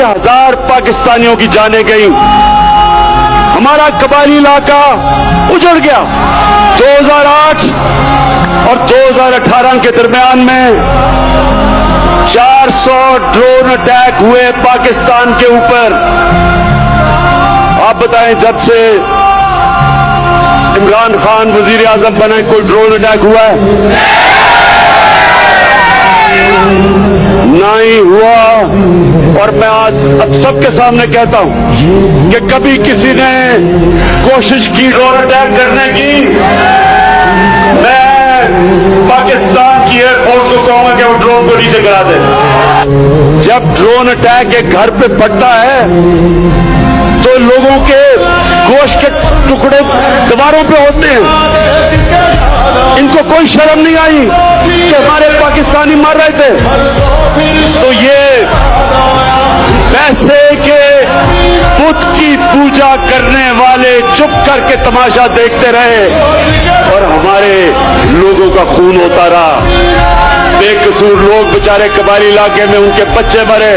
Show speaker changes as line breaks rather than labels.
1000 पाकिस्तानियों की जानें गई। हमारा कबायली इलाका उजड़ गया। 2008 और 2018 के दरमियान में 400 ड्रोन अटैक हुए पाकिस्तान के ऊपर। आप बताएं, जब से इमरान खान वजीर आजम बने कोई ड्रोन अटैक हुआ है? ना ही हुआ। और मैं आज अब सबके सामने कहता हूं कि कभी किसी ने कोशिश की ड्रोन अटैक करने की, मैं पाकिस्तान की एयरफोर्स को कहूंगा कि वो ड्रोन को नीचे गिरा दे। जब ड्रोन अटैक एक घर पे पड़ता है तो लोगों के गोश्त के टुकड़े दीवारों पे होते हैं। इनको कोई शर्म नहीं आई कि हमारे पाकिस्तानी मर रहे थे। तो ये पैसे के बुत की पूजा करने वाले चुप करके तमाशा देखते रहे और हमारे लोगों का खून होता रहा। बेकसूर लोग बेचारे कबायली इलाके में उनके बच्चे मरे।